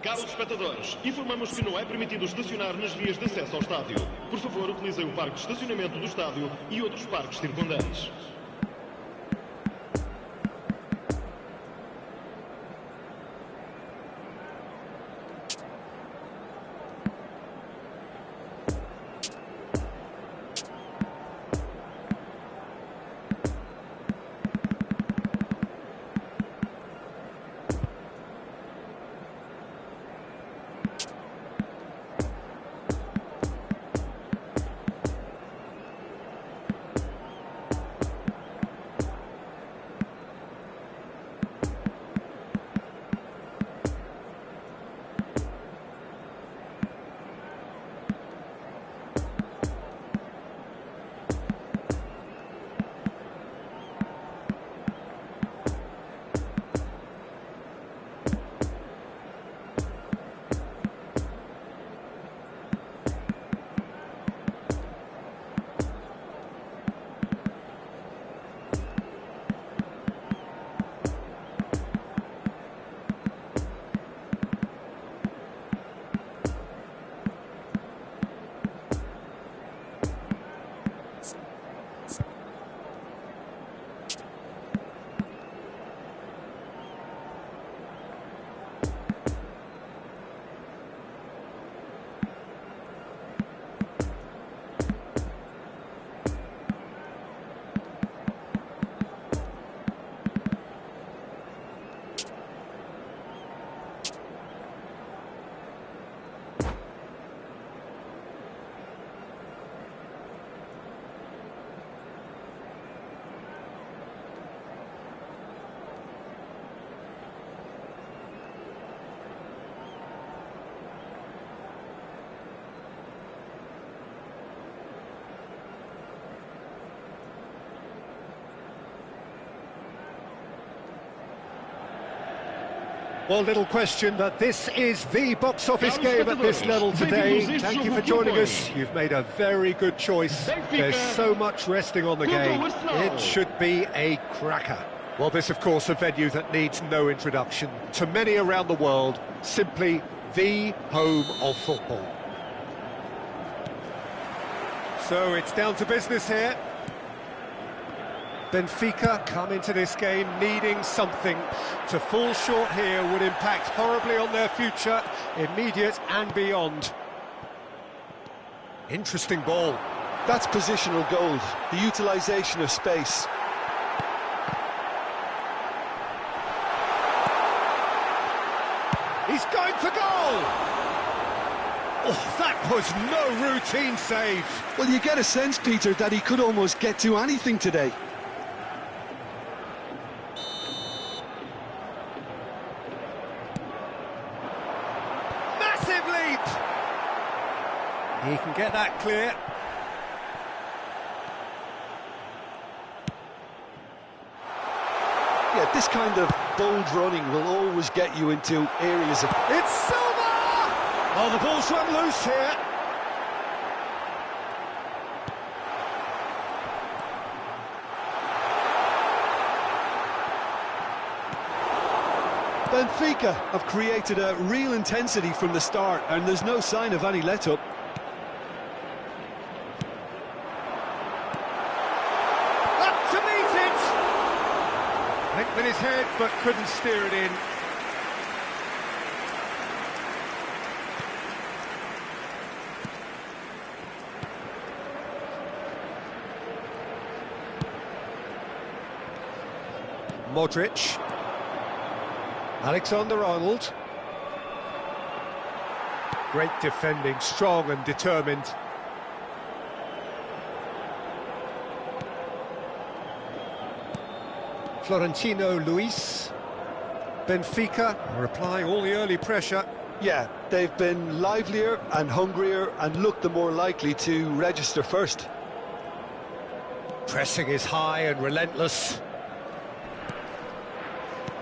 Caros espectadores, informamos que não é permitido estacionar nas vias de acesso ao estádio. Por favor, utilizem o parque de estacionamento do estádio e outros parques circundantes. Well, little question that this is the box office game at this level today. Thank you for joining us. You've made a very good choice. There's so much resting on the game. It should be a cracker. Well, this, of course, a venue that needs no introduction. To many around the world, simply the home of football. So it's down to business here. Benfica come into this game needing something. To fall short here would impact horribly on their future, immediate and beyond. Interesting ball. That's positional gold, the utilisation of space. Oh, that was no routine save. Well, you get a sense, Peter, that he could almost get to anything today. Massive leap! He can get that clear. Yeah, this kind of bold running will always get you into areas of... It's Silva! Oh, the ball's run loose here. Benfica have created a real intensity from the start, and there's no sign of any let-up. Up to meet it! Went with his head, but couldn't steer it in. Modric. Alexander-Arnold. Great defending, strong and determined. Florentino Luis. Benfica are applying all the early pressure. Yeah, they've been livelier and hungrier and look the more likely to register first. Pressing is high and relentless.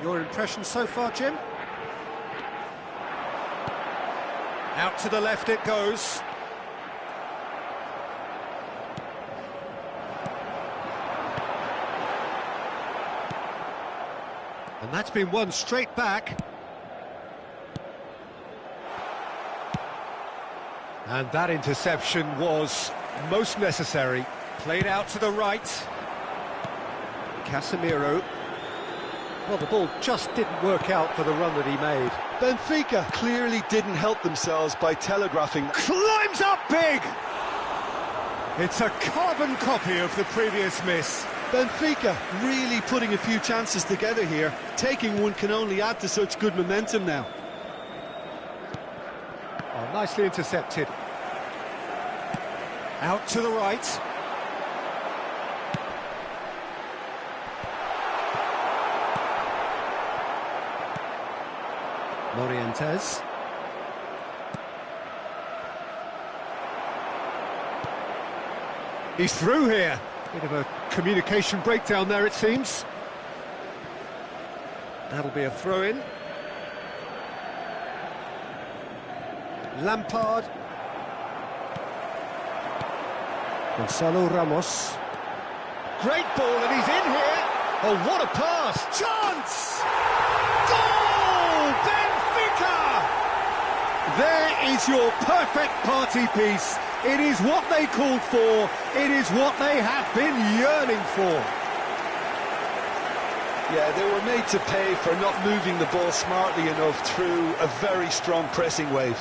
Your impression so far, Jim? Out to the left it goes. And that's been won straight back. And that interception was most necessary. Played out to the right. Casemiro. Well, the ball just didn't work out for the run that he made. Benfica clearly didn't help themselves by telegraphing. Climbs up big! It's a carbon copy of the previous miss. Benfica really putting a few chances together here. Taking one can only add to such good momentum now. Oh, nicely intercepted. Out to the right. Morientes. He's through here. Bit of a communication breakdown there, it seems. That'll be a throw-in. Lampard. Gonzalo Ramos. Great ball, and he's in here. Oh, what a pass! Chance! Goal! Benfica! There is your perfect party piece. It is what they called for. It is what they have been yearning for. Yeah, they were made to pay for not moving the ball smartly enough through a very strong pressing wave.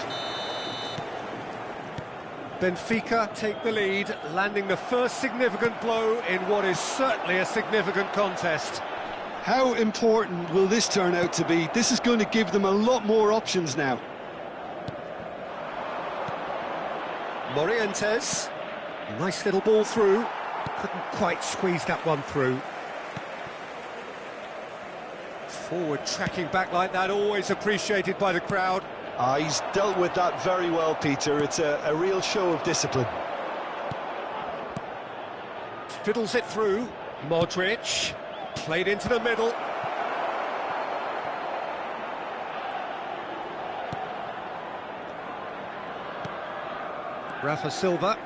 Benfica take the lead, landing the first significant blow in what is certainly a significant contest. How important will this turn out to be? This is going to give them a lot more options now. Morientes, nice little ball through, couldn't quite squeeze that one through. Forward tracking back like that, always appreciated by the crowd. He's dealt with that very well, Peter. It's a real show of discipline. Fiddles it through. Modric, played into the middle. Rafa Silva.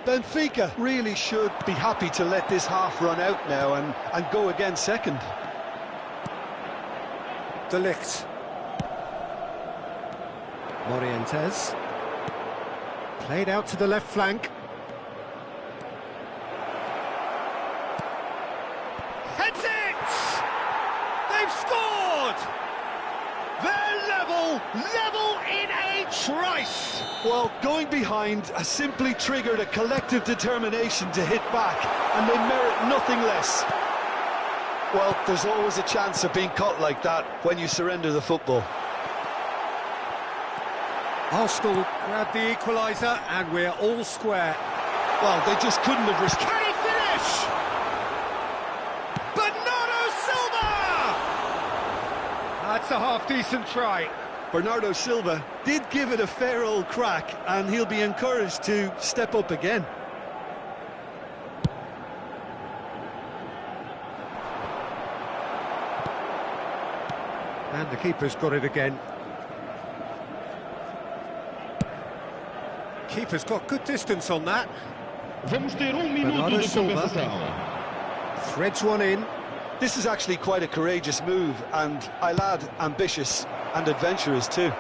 Benfica really should be happy to let this half run out now and go again second. De Ligt. Morientes. Played out to the left flank. Heads it! They've scored! They're level in a trice! Well, going behind has simply triggered a collective determination to hit back, and they merit nothing less. Well, there's always a chance of being caught like that when you surrender the football. Arsenal grab the equaliser and we're all square. Well, they just couldn't have risked... Can he finish? Bernardo Silva! That's a half-decent try. Bernardo Silva did give it a fair old crack, and he'll be encouraged to step up again. And the keeper's got it again. Keeper's got good distance on that. Vamos ter minuto de compensação. Threads one in. This is actually quite a courageous move, and I'll add ambitious and adventurous too.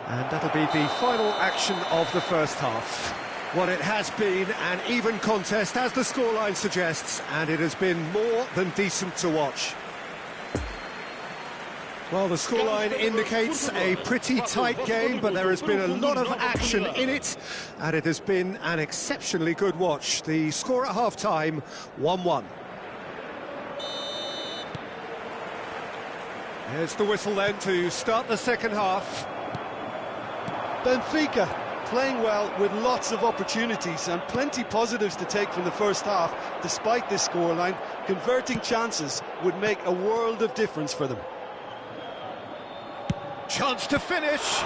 And that'll be the final action of the first half. Well, it has been an even contest, as the scoreline suggests, and it has been more than decent to watch. Well, the scoreline indicates a pretty tight game, but there has been a lot of action in it, and it has been an exceptionally good watch. The score at half-time, 1-1. Here's the whistle then to start the second half. Benfica playing well with lots of opportunities and plenty positives to take from the first half. Despite this scoreline, converting chances would make a world of difference for them. Chance to finish.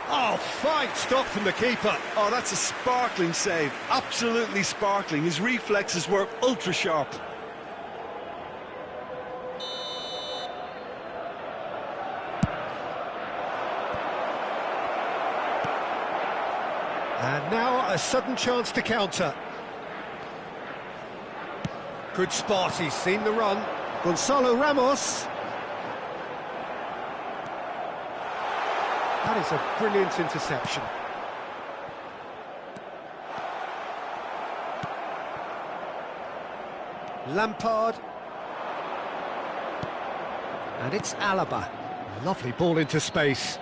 Oh, fine stop from the keeper. Oh, that's a sparkling save. Absolutely sparkling. His reflexes were ultra sharp. And now a sudden chance to counter. Good spot, he's seen the run. Gonzalo Ramos. That is a brilliant interception. Lampard. And it's Alaba. Lovely ball into space.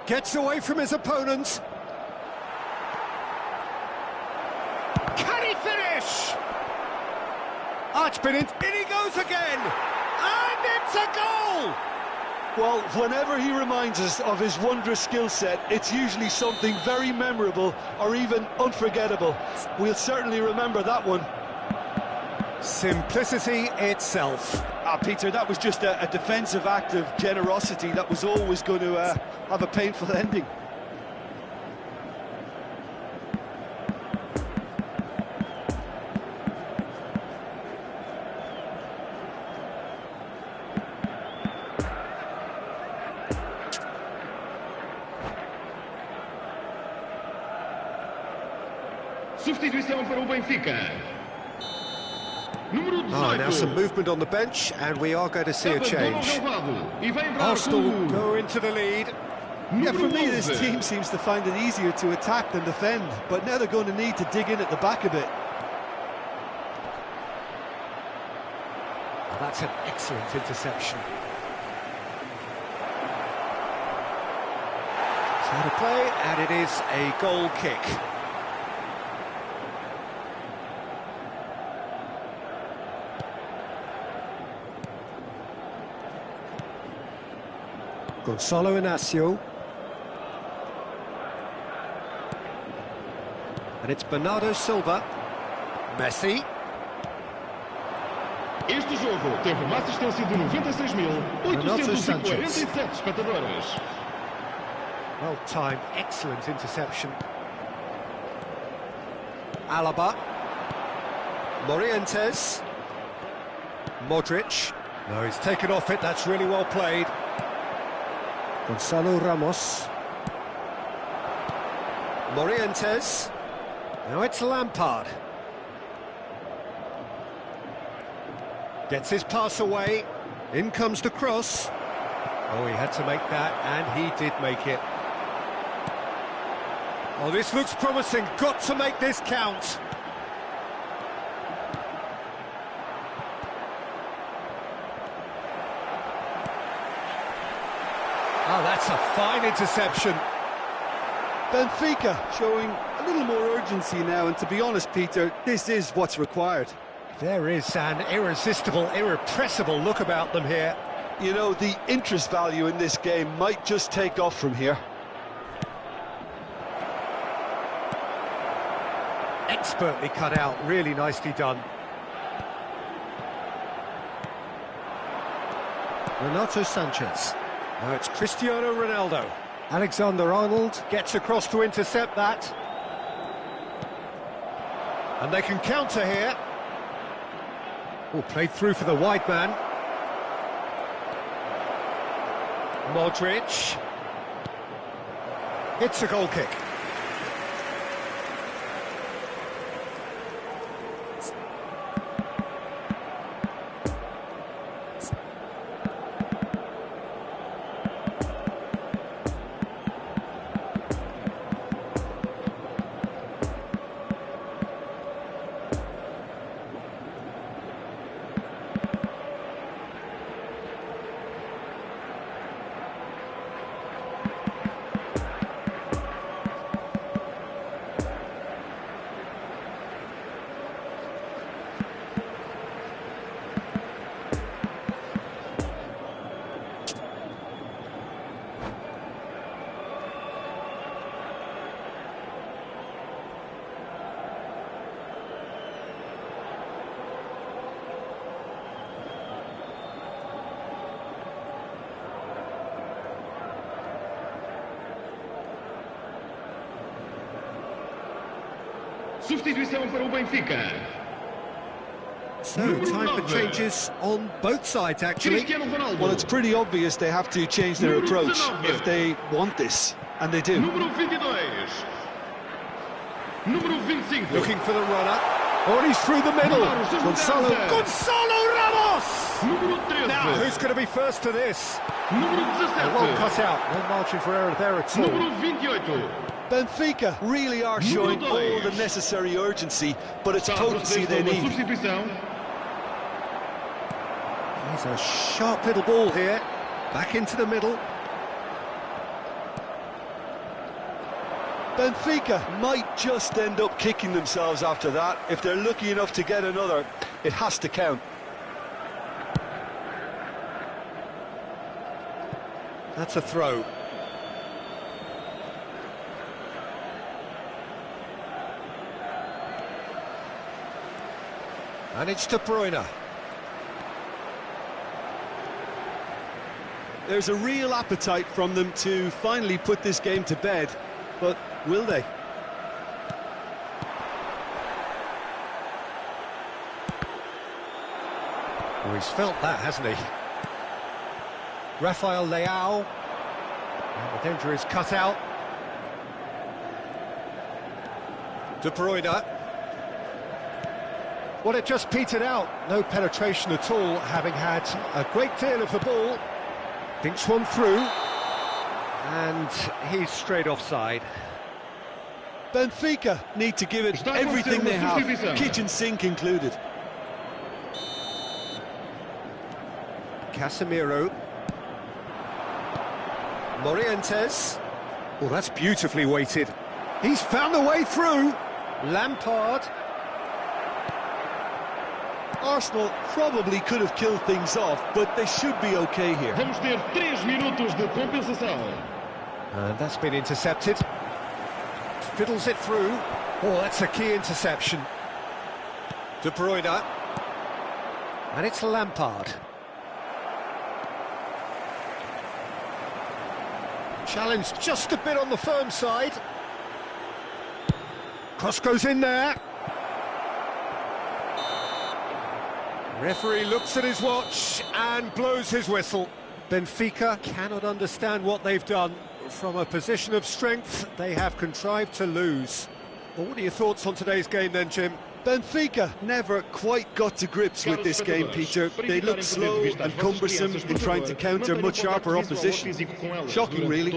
Gets away from his opponent. Can he finish? Archbin, in he goes again! And it's a goal! Well, whenever he reminds us of his wondrous skill set, it's usually something very memorable or even unforgettable. We'll certainly remember that one. Simplicity itself. Peter, that was just a defensive act of generosity that was always going to have a painful ending. Substituição para o Benfica. Número 18. Now some movement on the bench, and we are going to see a change. Arsenal go into the lead. Yeah, for me, this team seems to find it easier to attack than defend, but now they're going to need to dig in at the back a bit. Oh, that's an excellent interception. It's how to play, and it is a goal kick. Gonzalo Inacio. And it's Bernardo Silva. Messi. Este jogo teve uma assistência de 96.847 espectadores. Well timed, excellent interception. Alaba. Morientes. Modric. No, he's taken off it, that's really well played. Gonzalo Ramos. Morientes. Now it's Lampard. Gets his pass away. In comes the cross. Oh, he had to make that, and he did make it. Oh, this looks promising. Got to make this count. Oh, that's a fine interception. Benfica showing a little more urgency now, and to be honest, Peter, this is what's required. There is an irresistible, irrepressible look about them here. You know, the interest value in this game might just take off from here. Expertly cut out, really nicely done. Renato Sanchez. Now it's Cristiano Ronaldo. Alexander-Arnold gets across to intercept that. And they can counter here. Oh, played through for the wide man. Modric. It's a goal kick. Substituição para o Benfica. So, time for changes on both sides, actually. Well, it's pretty obvious they have to change their approach if they want this, and they do. Número 22. Número 25. Looking for the runner. Oh, he's through the middle. Gonzalo Ramos! Número 13. Now, who's going to be first to this? Número 17. Well cut out. No margin for error there at all. Número 28. Benfica really are showing all the necessary urgency, but it's potency they need. He's a sharp little ball here. Back into the middle. Benfica might just end up kicking themselves after that. If they're lucky enough to get another, it has to count. That's a throw. And it's De Bruyne. There's a real appetite from them to finally put this game to bed, but will they? Oh, he's felt that, hasn't he? Rafael Leao. And the danger is cut out. De Bruyne. Well, it just petered out. No penetration at all, having had a great deal of the ball. Thinks one through. And he's straight offside. Benfica need to give it everything they have, kitchen sink included. Casemiro. Morientes. Oh, that's beautifully weighted. He's found a way through. Lampard. Arsenal probably could have killed things off, but they should be okay here. Vamos ter 3 minutos de compensação. And that's been intercepted. Fiddles it through. Oh, that's a key interception. De Bruyne. And it's Lampard. Challenge just a bit on the firm side. Cross goes in there. Referee looks at his watch and blows his whistle. Benfica cannot understand what they've done. From a position of strength, they have contrived to lose. Well, what are your thoughts on today's game then, Jim? Benfica never quite got to grips with this game, Peter. They looked slow and cumbersome in trying to counter much sharper opposition. Shocking, really.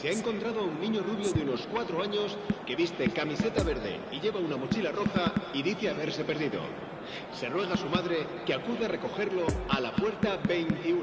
Se ha encontrado a un niño rubio de unos 4 años que viste camiseta verde y lleva una mochila roja y dice haberse perdido. Se ruega a su madre que acude a recogerlo a la puerta 21.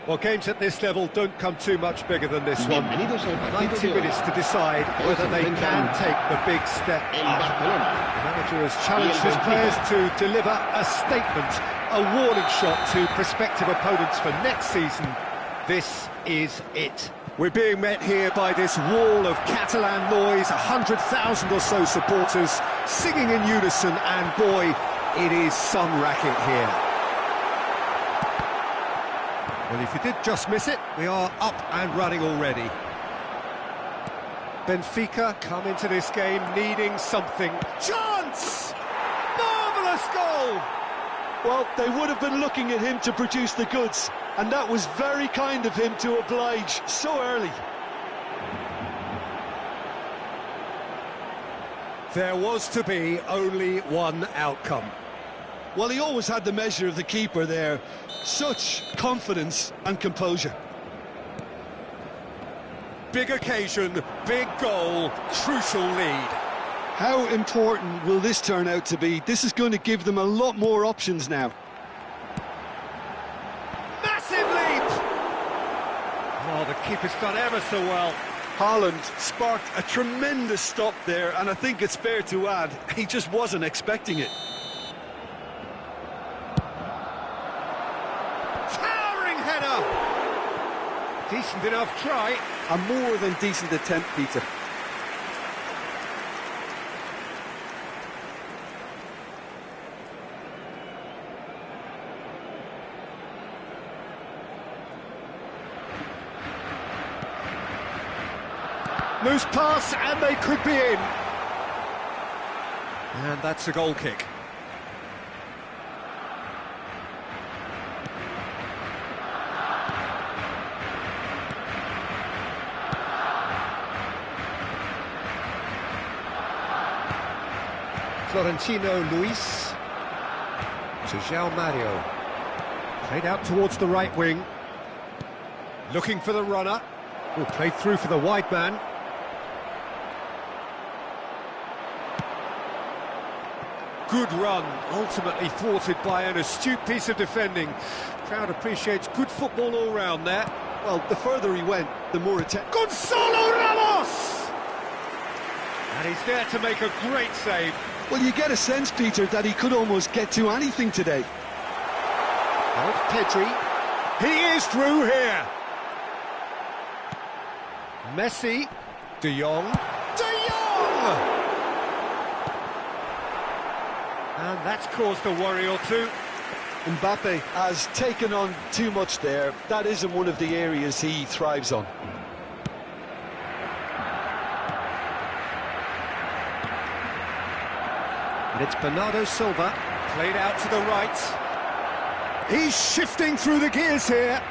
Well, games at this level don't come too much bigger than this one. 90 minutes to decide whether they can take the big step up. The manager has challenged his players to deliver a statement, a warning shot to prospective opponents for next season. This is it. We're being met here by this wall of Catalan noise, 100,000 or so supporters singing in unison, and boy, it is some racket here. Well, if you did just miss it, we are up and running already. Benfica come into this game needing something. Chance! Marvellous goal! Well, they would have been looking at him to produce the goods, and that was very kind of him to oblige so early. There was to be only one outcome. Well, he always had the measure of the keeper there. Such confidence and composure. Big occasion, big goal, crucial lead. How important will this turn out to be? This is going to give them a lot more options now. Massive leap! Oh, the keeper's done ever so well. Haaland sparked a tremendous stop there, and I think it's fair to add, he just wasn't expecting it. Decent enough try. A more than decent attempt, Peter. Loose pass, and they could be in. And that's a goal kick. Florentino Luis to João Mario. Played out towards the right wing. Looking for the runner. Oh, played through for the wide man. Good run, ultimately thwarted by an astute piece of defending. Crowd appreciates good football all round there. Well, the further he went, the more attempt. Gonzalo Ramos! And he's there to make a great save. Well, you get a sense, Peter, that he could almost get to anything today. Out Pedri. He is through here. Messi. De Jong. De Jong! And that's caused a worry or two. Mbappe has taken on too much there. That isn't one of the areas he thrives on. And it's Bernardo Silva, played out to the right. He's shifting through the gears here.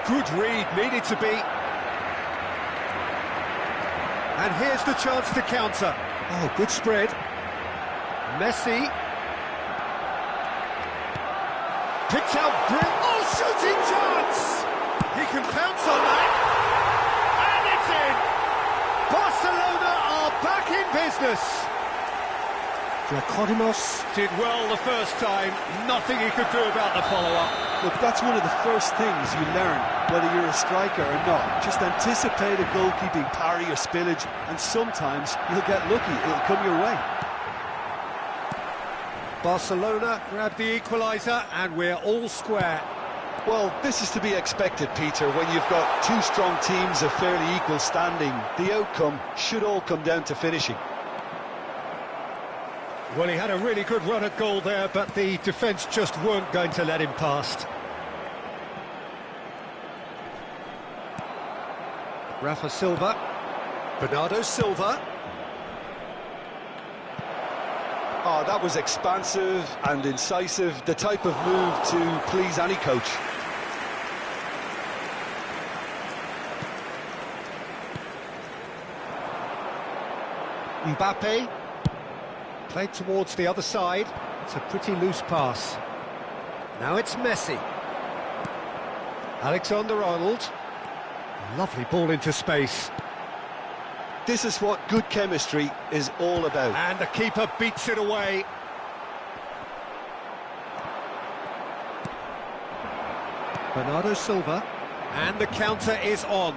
Good read, needed to be. And here's the chance to counter. Oh, good spread. Messi. Picked out Brill. Oh, shooting chance! He can pounce on that. And it's in! Barcelona are back in business. Vlachodimos did well the first time. Nothing he could do about the follow-up. Look, that's one of the first things you learn, whether you're a striker or not. Just anticipate a goalkeeping parry or spillage, and sometimes you'll get lucky. It'll come your way. Barcelona grabbed the equaliser, and we're all square. Well, this is to be expected, Peter. When you've got two strong teams of fairly equal standing, the outcome should all come down to finishing. Well, he had a really good run at goal there, but the defence just weren't going to let him past. Rafa Silva. Bernardo Silva. Oh, that was expansive and incisive, the type of move to please any coach. Mbappe. Played towards the other side. It's a pretty loose pass. Now it's Messi. Alexander-Arnold. Lovely ball into space. This is what good chemistry is all about. And the keeper beats it away. Bernardo Silva. And the counter is on.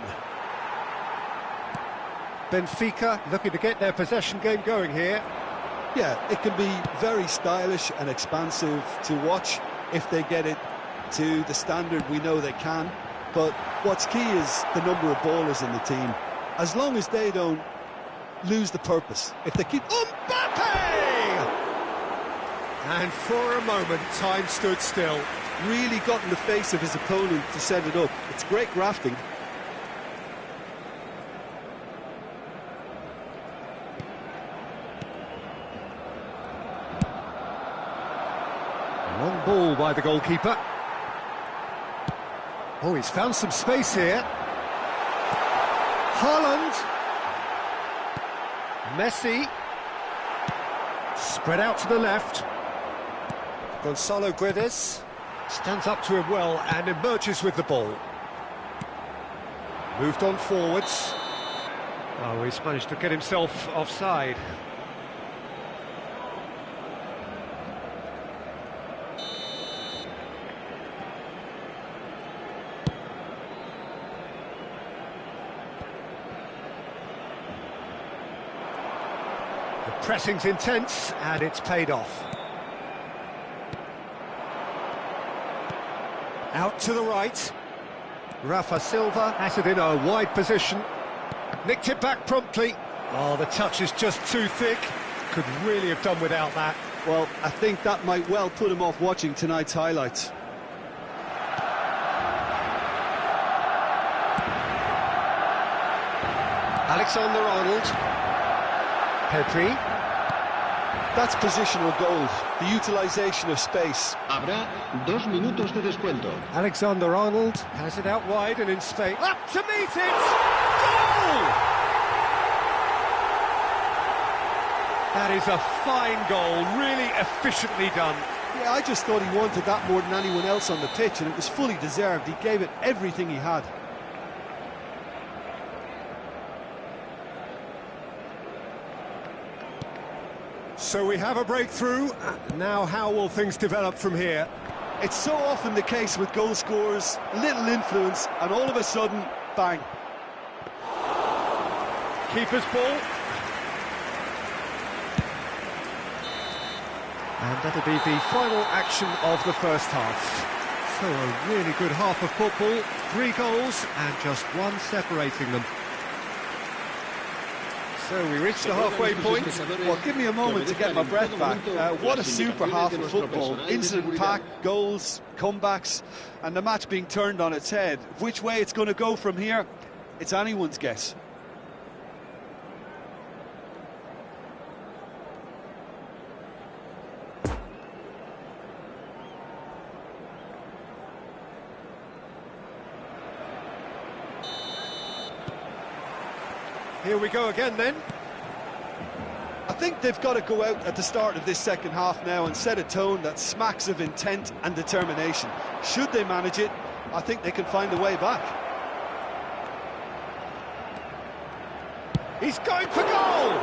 Benfica looking to get their possession game going here. Yeah, it can be very stylish and expansive to watch if they get it to the standard we know they can. But what's key is the number of ballers in the team. As long as they don't lose the purpose. If they keep... Mbappe! And for a moment, time stood still. Really got in the face of his opponent to set it up. It's great grafting. Long ball by the goalkeeper. Oh, he's found some space here. Haaland. Messi. Spread out to the left. Gonzalo Guedes stands up to him well and emerges with the ball. Moved on forwards. Oh, he's managed to get himself offside. Pressing's intense, and it's paid off. Out to the right. Rafa Silva has it in a wide position. Nicked it back promptly. Oh, the touch is just too thick. Could really have done without that. Well, I think that might well put him off watching tonight's highlights. Alexander-Arnold. Pedri. That's positional goals, the utilisation of space. Habrá 2 minutos de descuento. Alexander-Arnold has it out wide and in space. Up to meet it! Goal! That is a fine goal, really efficiently done. Yeah, I just thought he wanted that more than anyone else on the pitch, and it was fully deserved. He gave it everything he had. So we have a breakthrough. Now how will things develop from here? It's so often the case with goal scorers, little influence, and all of a sudden, bang. Keeper's ball. And that'll be the final action of the first half. So a really good half of football, 3 goals and just 1 separating them. So we reached the halfway point. Well, give me a moment to get my breath back. What a super half of football. Incident-packed, goals, comebacks, and the match being turned on its head. Which way it's going to go from here, it's anyone's guess. Here we go again then. I think they've got to go out at the start of this second half now and set a tone that smacks of intent and determination. Should they manage it, I think they can find a way back. He's going for goal!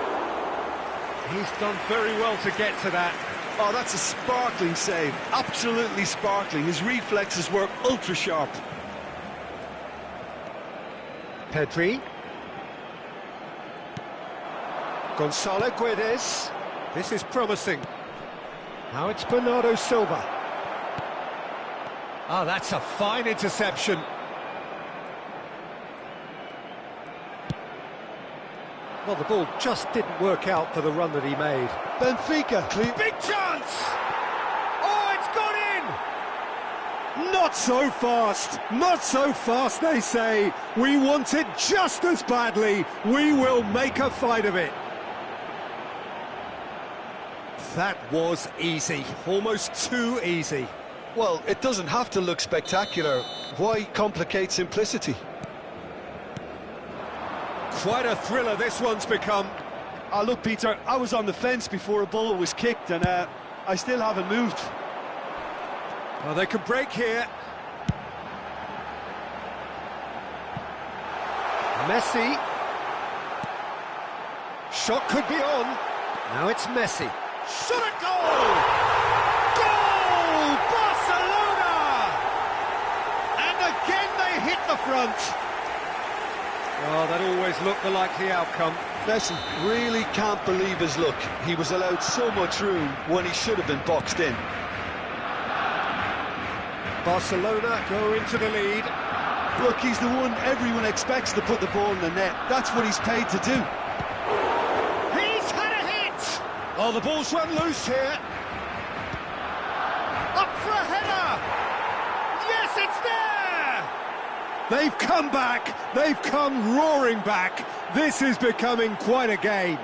He's done very well to get to that. Oh, that's a sparkling save. Absolutely sparkling. His reflexes were ultra sharp. Pedri. Gonzalo Guedes. This is promising. Now it's Bernardo Silva. Ah, that's a fine interception. Well, the ball just didn't work out for the run that he made. Benfica, clear. Big chance! Oh, it's gone in! Not so fast, not so fast, they say. We want it just as badly. We will make a fight of it. That was easy, almost too easy. Well, it doesn't have to look spectacular. Why complicate simplicity? Quite a thriller this one's become. Ah, look, Peter, I was on the fence before a ball was kicked, and I still haven't moved. Well, they could break here. Messi. Shot could be on. Now it's Messi. Shot at goal! Goal! Barcelona! And again they hit the front. Oh, that always looked the likely outcome. Messi really can't believe his luck. He was allowed so much room when he should have been boxed in. Barcelona go into the lead. Look, he's the one everyone expects to put the ball in the net. That's what he's paid to do. He's had a hit! Oh, the ball's run loose here. Up for a header! Yes, it's there! They've come back. They've come roaring back. This is becoming quite a game.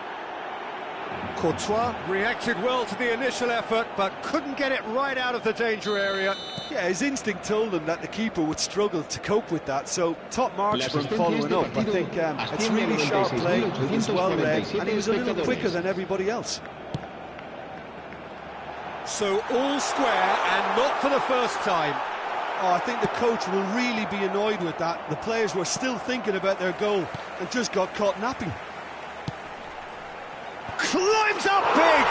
Courtois reacted well to the initial effort, but couldn't get it right out of the danger area. Yeah, his instinct told him that the keeper would struggle to cope with that, so top marks for him following up. I think it's really sharp play, he was well read, and he was a little quicker than everybody else. So all square, and not for the first time. Oh, I think the coach will really be annoyed with that. The players were still thinking about their goal and just got caught napping. Climbs up big!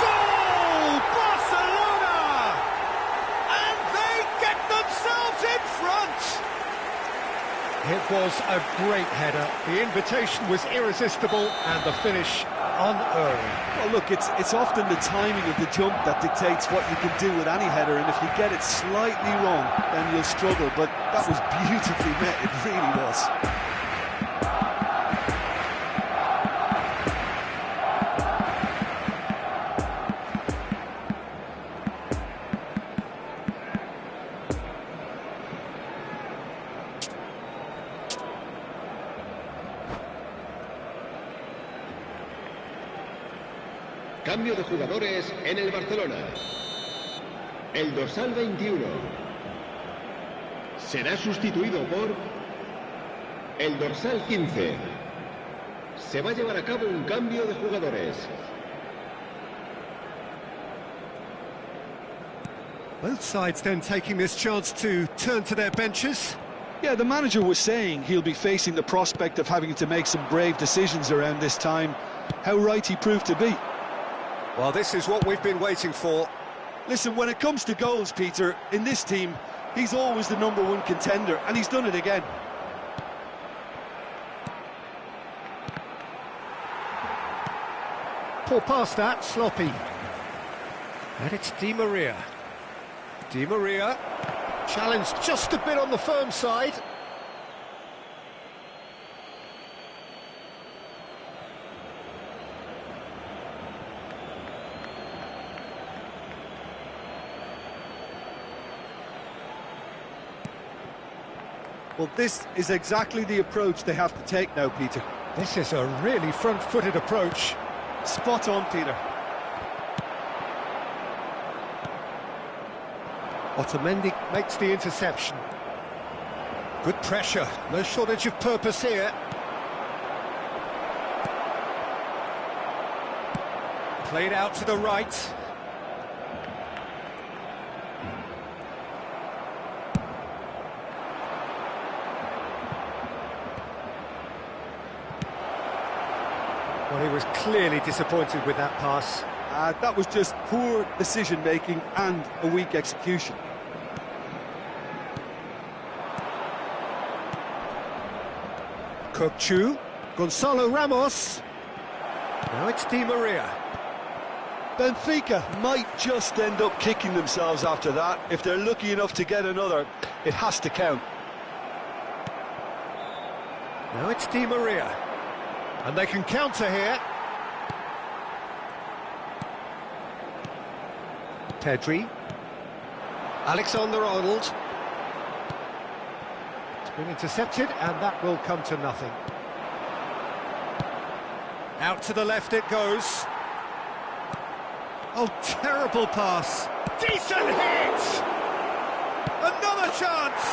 Goal! Barcelona! And they get themselves in front! It was a great header. The invitation was irresistible and the finish unerring. Well, look, it's often the timing of the jump that dictates what you can do with any header, and if you get it slightly wrong, then you'll struggle. But that was beautifully met, it really was. Cambio de jugadores en el Barcelona. El dorsal 21 será sustituido por el dorsal 15. Se va a llevar a cabo un cambio de jugadores. Both sides then taking this chance to turn to their benches. Yeah, the manager was saying he'll be facing the prospect of having to make some brave decisions around this time. How right he proved to be. Well, this is what we've been waiting for. Listen, when it comes to goals, Peter, in this team, he's always the #1 contender, and he's done it again. Poor pass that, sloppy. And it's Di Maria. Di Maria, challenged just a bit on the firm side. Well, this is exactly the approach they have to take now, Peter. This is a really front-footed approach. Spot on, Peter. Otamendi makes the interception. Good pressure, no shortage of purpose here. Played out to the right. Well, he was clearly disappointed with that pass. That was just poor decision-making and a weak execution. Kokchu, Gonzalo Ramos. Now it's Di Maria. Benfica might just end up kicking themselves after that. If they're lucky enough to get another, it has to count. Now it's Di Maria. And they can counter here. Pedri. Alexander-Arnold. It's been intercepted, and that will come to nothing. Out to the left it goes. Oh, terrible pass. Decent hit! Another chance!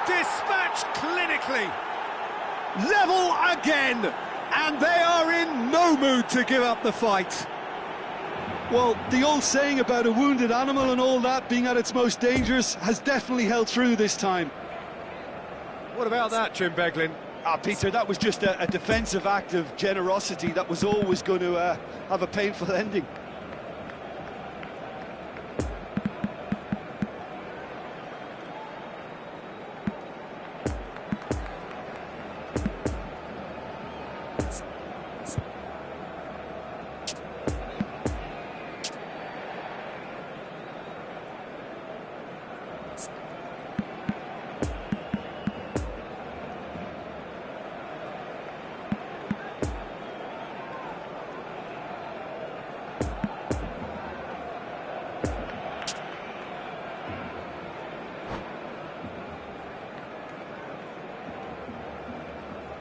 Dispatched clinically. Level again! And they are in no mood to give up the fight. Well, the old saying about a wounded animal and all that being at its most dangerous has definitely held through this time. What about that, Jim Beglin? Peter, that was just a defensive act of generosity that was always going to have a painful ending.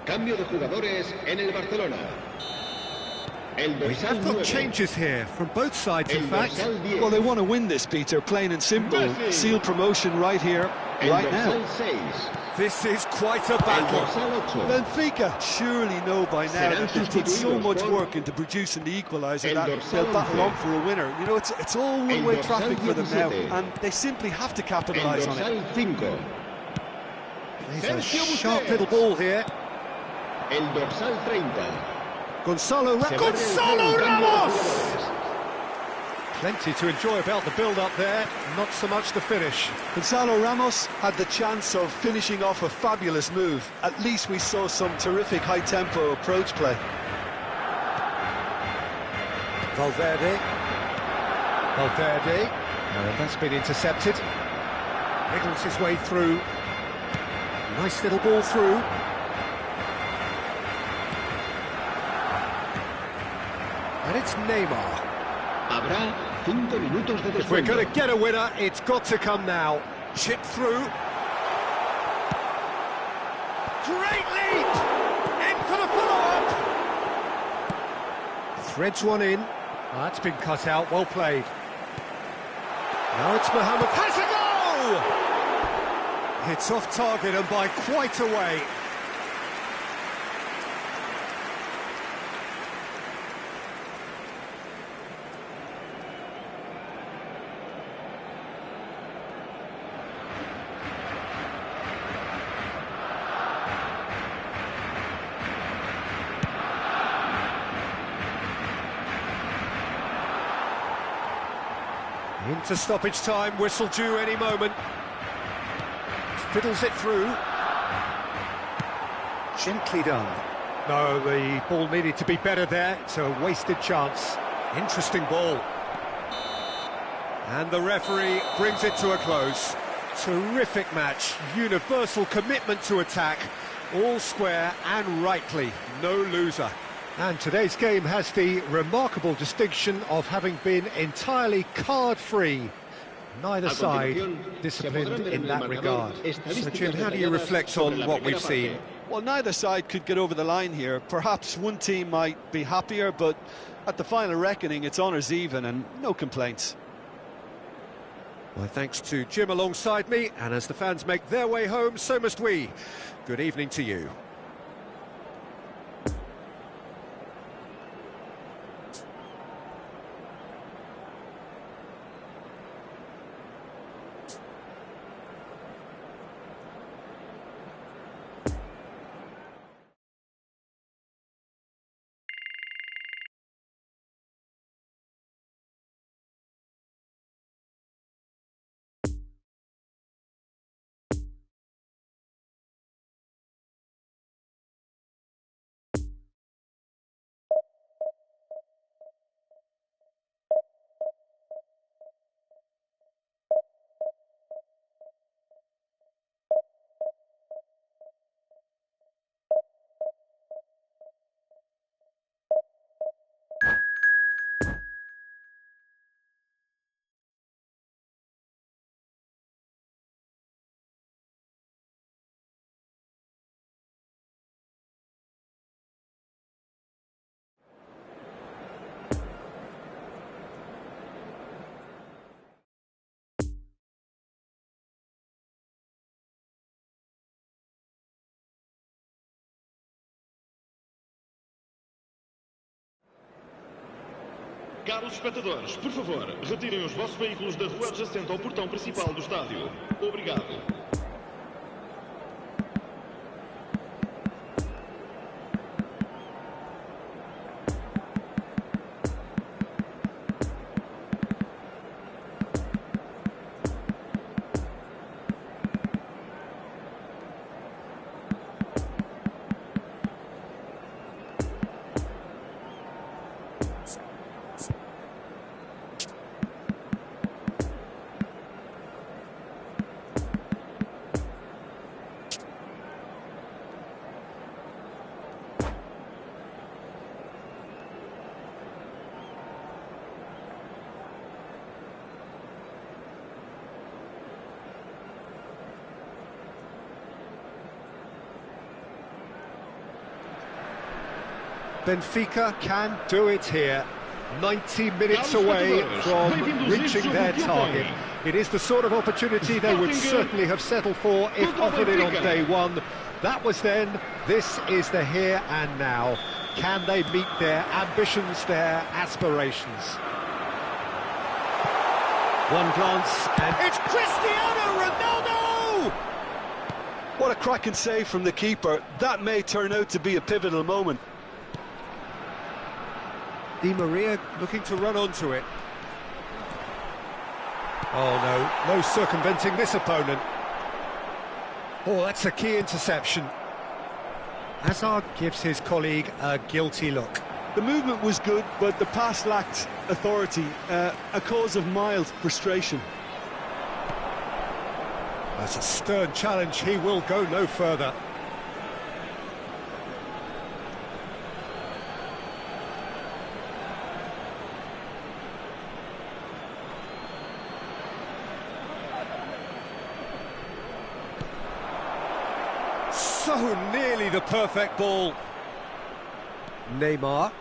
Cambio de jugadores en el Barcelona. We have got changes here from both sides, in fact. Well, they want to win this, Peter, plain and simple. Seal promotion right here, right now. This is quite a battle. Benfica surely know by now that they've put so much work into producing the equaliser that they'll battle on for a winner. You know, it's all one-way traffic for them now, and they simply have to capitalise on it. There's a sharp little ball here. El dorsal 30. Gonzalo Ramos! Plenty to enjoy about the build-up there, not so much the finish. Gonzalo Ramos had the chance of finishing off a fabulous move. At least we saw some terrific high-tempo approach play. Valverde. That's been intercepted. Wriggles his way through. Nice little ball through. And it's Neymar. If we're going to get a winner, it's got to come now. Chip through. Great leap! In for the follow-up! Threads one in. That's been cut out, well played. Now it's Mohamed. Has a goal! It's off target and by quite a way. Into stoppage time, whistle due any moment. Fiddles it through. Gently done. No, the ball needed to be better there. It's a wasted chance. Interesting ball. And the referee brings it to a close. Terrific match. Universal commitment to attack. All square and rightly. No loser. And today's game has the remarkable distinction of having been entirely card-free. Neither side disciplined in that regard. So, Jim, how do you reflect on what we've seen? Well, neither side could get over the line here. Perhaps one team might be happier, but at the final reckoning, it's honours even and no complaints. Well, thanks to Jim alongside me, and as the fans make their way home, so must we. Good evening to you. Caros espectadores, por favor, retirem os vossos veículos da rua adjacente ao portão principal do estádio. Obrigado. Benfica can do it here. 90 minutes away from reaching their target. It is the sort of opportunity they would certainly have settled for if offered it on day one. That was then, this is the here and now. Can they meet their ambitions, their aspirations? One glance and it's Cristiano Ronaldo! What a cracking save from the keeper. That may turn out to be a pivotal moment. Di Maria looking to run onto it. Oh no, no circumventing this opponent. Oh, that's a key interception. Hazard gives his colleague a guilty look. The movement was good, but the pass lacked authority, a cause of mild frustration. That's a stern challenge, he will go no further. So nearly the perfect ball. Neymar.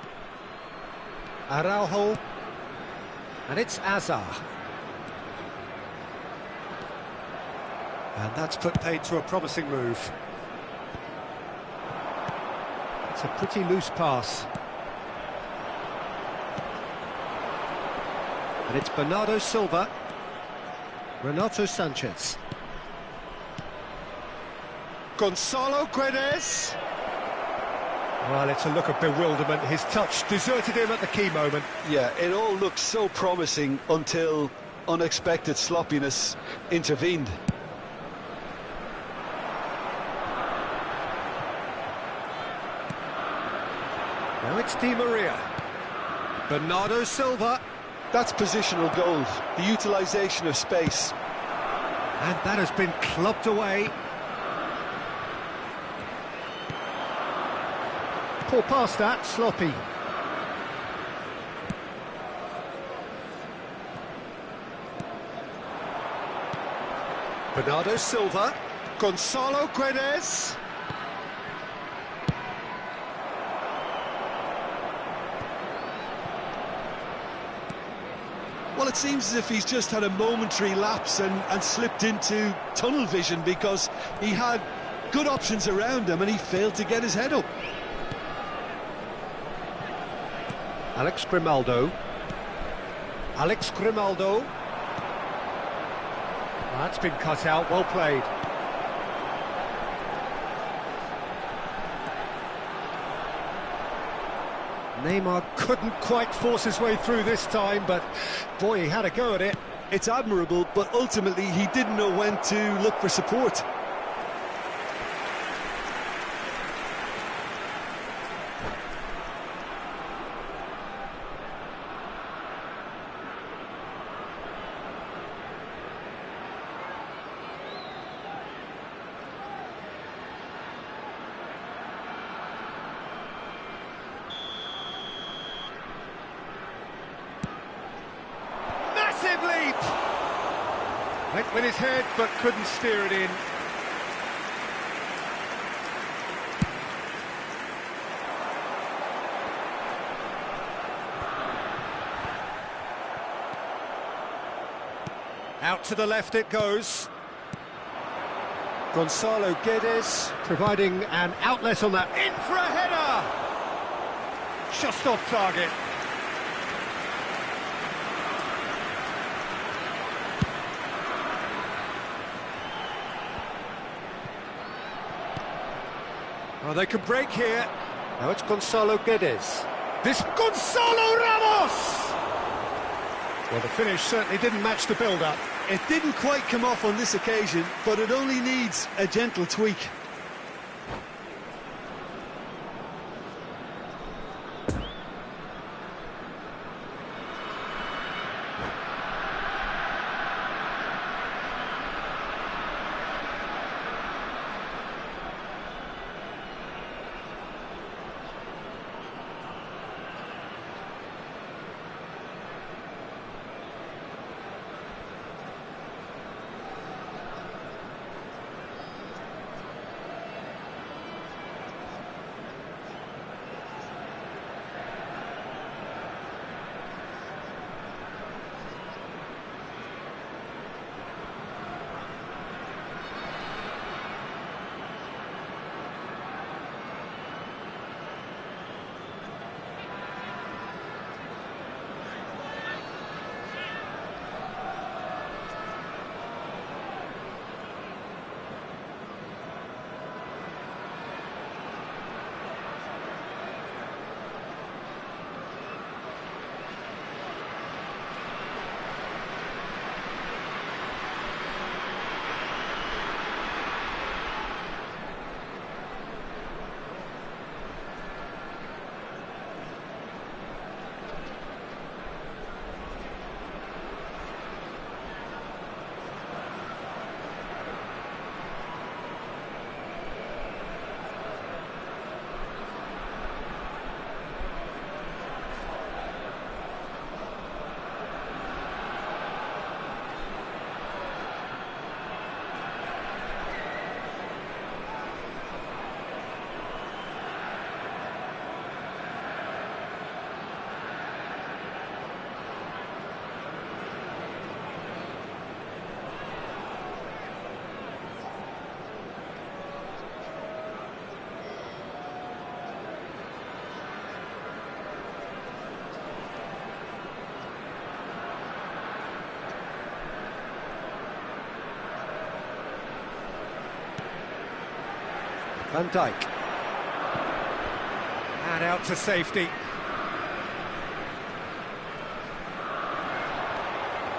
Araujo. And it's Azar. And that's put paid to a promising move. It's a pretty loose pass. And it's Bernardo Silva. Renato Sanchez. Gonzalo Guedes. Well, it's a look of bewilderment. His touch deserted him at the key moment. Yeah, it all looked so promising until unexpected sloppiness intervened. Now it's Di Maria. Bernardo Silva. That's positional gold, the utilisation of space. And that has been clubbed away. Poor pass that, sloppy. Bernardo Silva, Gonzalo Guedes. Well, it seems as if he's just had a momentary lapse and slipped into tunnel vision, because he had good options around him and he failed to get his head up. Alex Grimaldo. Alex Grimaldo. That's been cut out, well played. Neymar couldn't quite force his way through this time, but boy, he had a go at it. It's admirable, but ultimately he didn't know when to look for support. Leap! Went with his head, but couldn't steer it in. Out to the left it goes. Gonzalo Guedes providing an outlet on that. In for a header! Just off target. Oh, they could break here. Now it's Gonzalo Guedes. This Gonzalo Ramos! Well, the finish certainly didn't match the build-up. It didn't quite come off on this occasion, but it only needs a gentle tweak. Van Dijk. And out to safety.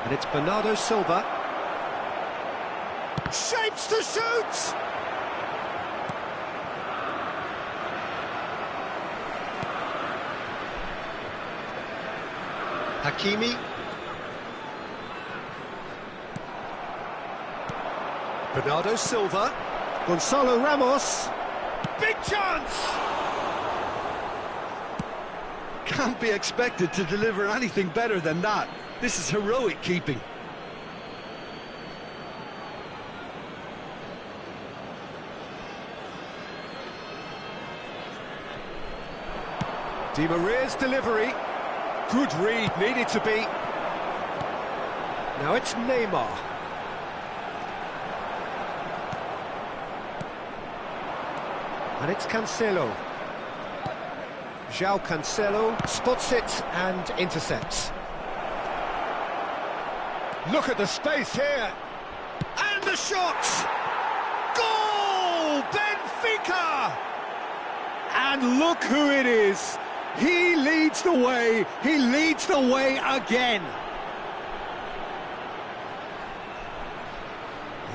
And it's Bernardo Silva. Shapes to shoot! Hakimi. Bernardo Silva. Gonzalo Ramos. Big chance! Can't be expected to deliver anything better than that. This is heroic keeping. Di Maria's delivery. Good read, needed to be. Now it's Neymar. And it's Cancelo. João Cancelo spots it and intercepts. Look at the space here. And the shot! Goal! Benfica! And look who it is. He leads the way. He leads the way again.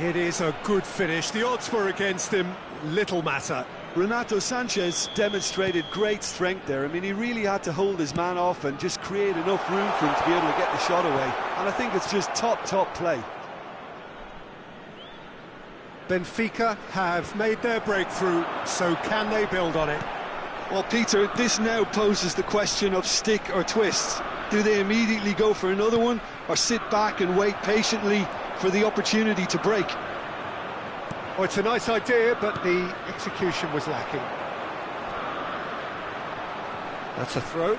It is a good finish. The odds were against him. Little matter. Renato Sanchez demonstrated great strength there. I mean, he really had to hold his man off and just create enough room for him to be able to get the shot away. And I think it's just top play. Benfica have made their breakthrough, so can they build on it? Well, Peter, this now poses the question of stick or twist. Do they immediately go for another one, or sit back and wait patiently for the opportunity to break? Well, it's a nice idea, but the execution was lacking. That's a throw.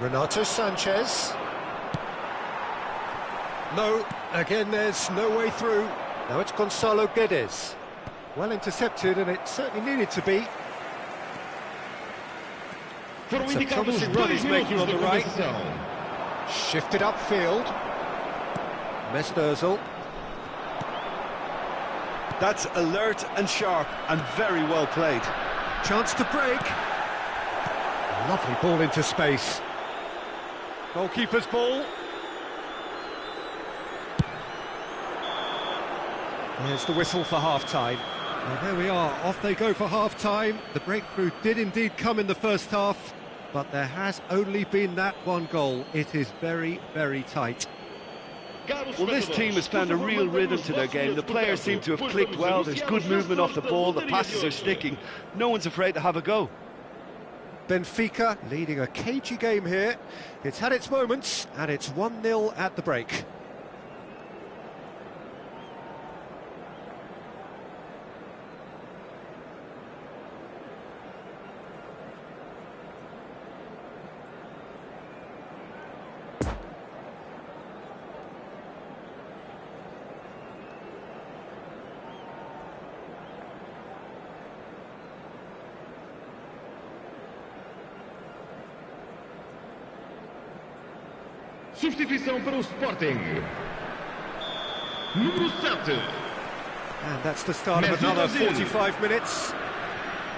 Renato Sanchez. No, again there's no way through. Now it's Gonzalo Guedes. Well intercepted, and it certainly needed to be. It's a promising run he's making on the right. Shifted upfield. Mesut Ozil. That's alert and sharp and very well played. Chance to break. Lovely ball into space. Goalkeeper's ball. There's the whistle for half-time. Well, there we are, off they go for half-time. The breakthrough did indeed come in the first half, but there has only been that one goal. It is very, very tight. Well, this team has found a real rhythm to their game. The players seem to have clicked well. There's good movement off the ball, the passes are sticking. No one's afraid to have a go. Benfica leading a cagey game here. It's had its moments, and it's 1-0 at the break. Substituição para o Sporting. Número 7. And that's the start of another 45 minutes.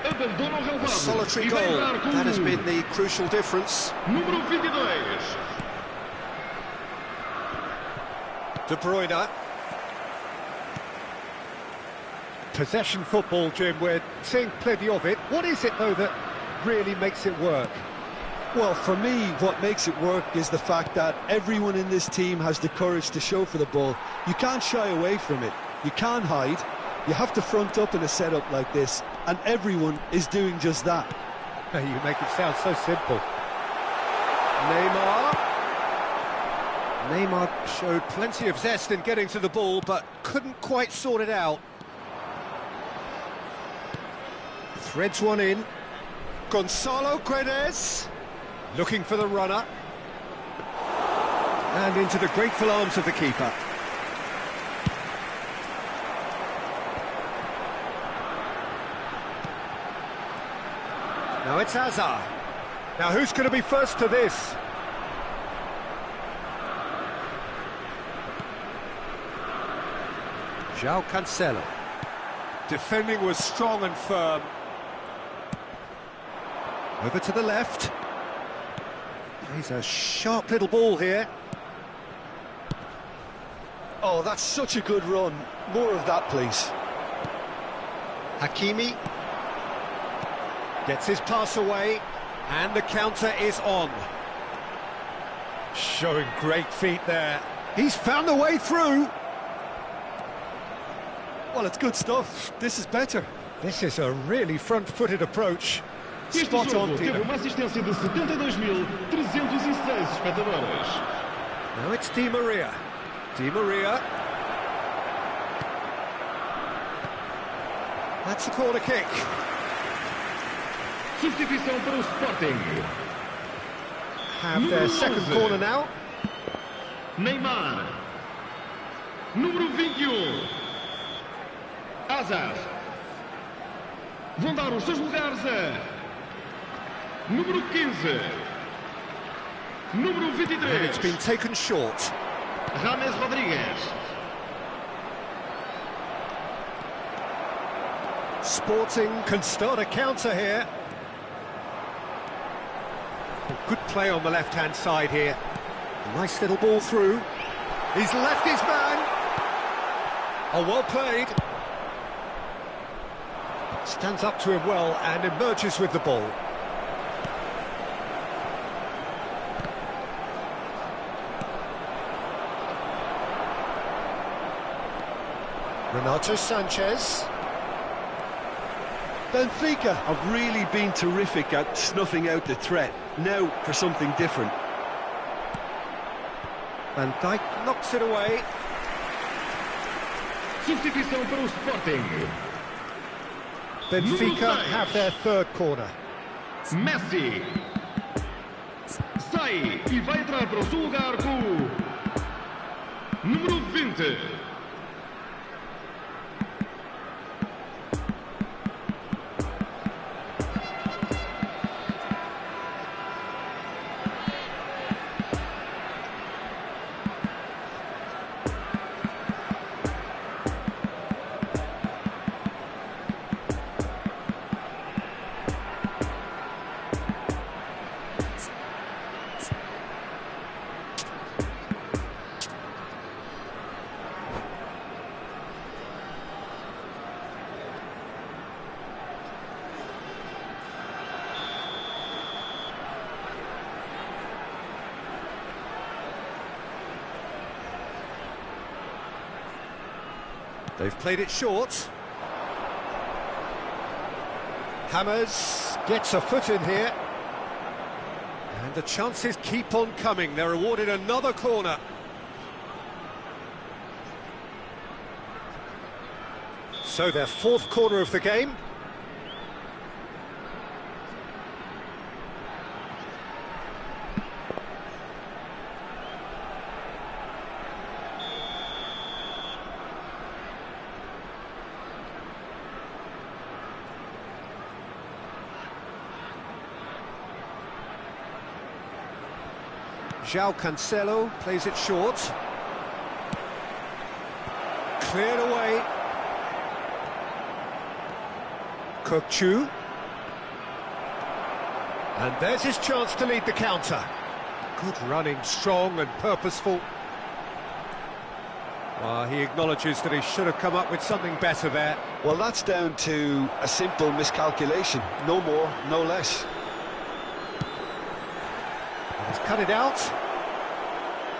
A solitary goal. That has been the crucial difference. Número 22. De Bruyne. Possession football, Jim. We're seeing plenty of it. What is it, though, that really makes it work? Well, for me, what makes it work is the fact that everyone in this team has the courage to show for the ball. You can't shy away from it. You can't hide. You have to front up in a setup like this, and everyone is doing just that. You make it sound so simple. Neymar showed plenty of zest in getting to the ball, but couldn't quite sort it out. Threads one in. Gonzalo Guedes. Looking for the runner. And into the grateful arms of the keeper. Now it's Hazard. Now who's going to be first to this? João Cancelo. Defending was strong and firm. Over to the left. He's a sharp little ball here. Oh, that's such a good run. More of that, please. Hakimi gets his pass away, and the counter is on. Showing great feet there. He's found a way through. Well, it's good stuff. This is better. This is a really front-footed approach. Spot on, Peter. Teve uma assistência de 72.306 espectadores. Now it's Di Maria. Di Maria. That's a corner kick. Substituição para o Sporting. Have their second corner now. Neymar. Número 21. Hazard. Vão dar os seus lugares a... Número 15. Número 23. And it's been taken short. James Rodrigues. Sporting can start a counter here. Good play on the left-hand side here. Nice little ball through. He's left his man. Oh, well played. Stands up to him well and emerges with the ball. Renato Sanchez. Benfica have really been terrific at snuffing out the threat. Now for something different. Van Dijk knocks it away. Substituição para o Sporting. Benfica have their third corner. Messi. Sai e vai entrar para o seu lugar com o número 20. They've played it short. Hammers gets a foot in here. And the chances keep on coming. They're awarded another corner. So their fourth corner of the game. João Cancelo plays it short. Cleared away. Kökçü. And there's his chance to lead the counter. Good running, strong and purposeful. He acknowledges that he should have come up with something better there. Well, that's down to a simple miscalculation. No more, no less. He's cut it out.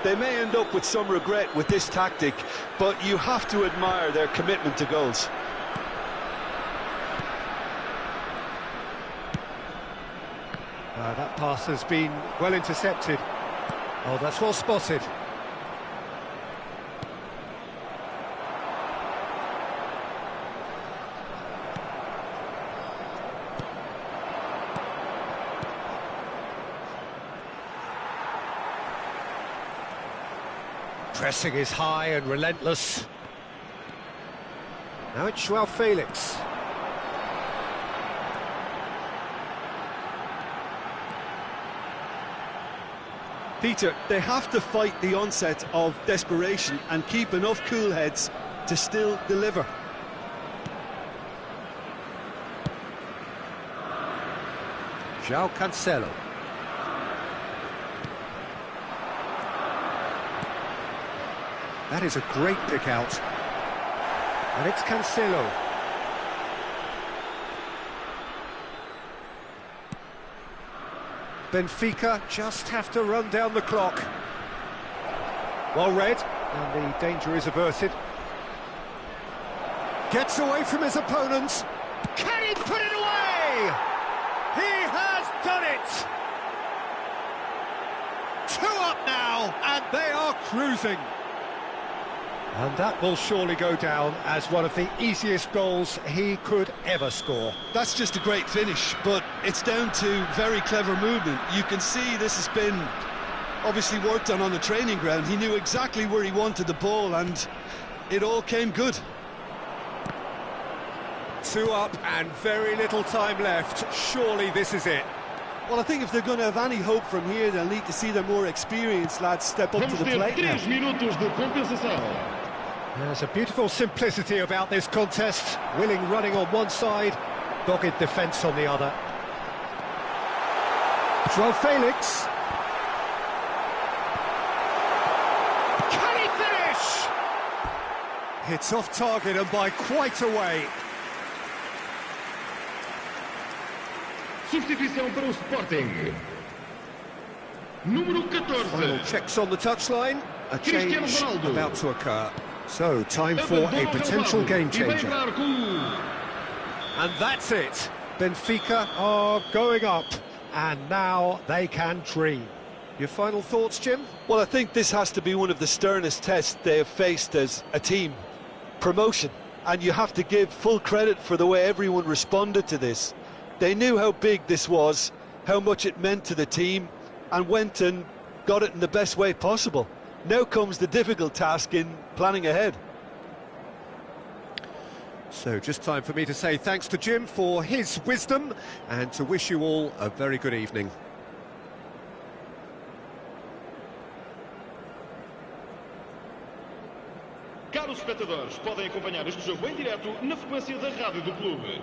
They may end up with some regret with this tactic, but you have to admire their commitment to goals. That pass has been well intercepted. Oh, that's well spotted. Pressing is high and relentless. Now it's João Felix. Peter, they have to fight the onset of desperation and keep enough cool heads to still deliver. João Cancelo. That is a great pick out. And it's Cancelo. Benfica just have to run down the clock. Well read, and the danger is averted. Gets away from his opponents. Can he put it away? He has done it! 2 up now, and they are cruising. And that will surely go down as one of the easiest goals he could ever score. That's just a great finish, but it's down to very clever movement. You can see this has been obviously worked on the training ground. He knew exactly where he wanted the ball, and it all came good. 2 up and very little time left. Surely this is it. Well, I think if they're going to have any hope from here, they'll need to see their more experienced lads step up to the plate now. 3 minutos de compensação. There's a beautiful simplicity about this contest. Willing running on one side, dogged defence on the other. João Felix. Can he finish? It's off target and by quite a way. Substituição para o Sporting. Número 14. Final checks on the touchline. A change about to occur. So, time for a potential game changer. And that's it. Benfica are going up, and now they can dream. Your final thoughts, Jim? Well, I think this has to be one of the sternest tests they have faced as a team. Promotion. And you have to give full credit for the way everyone responded to this. They knew how big this was, how much it meant to the team, and went and got it in the best way possible. Now comes the difficult task in planning ahead. So just time for me to say thanks to Jim for his wisdom and to wish you all a very good evening. Caros espectadores, podem acompanhar este jogo em direto na frequência da rádio do clube.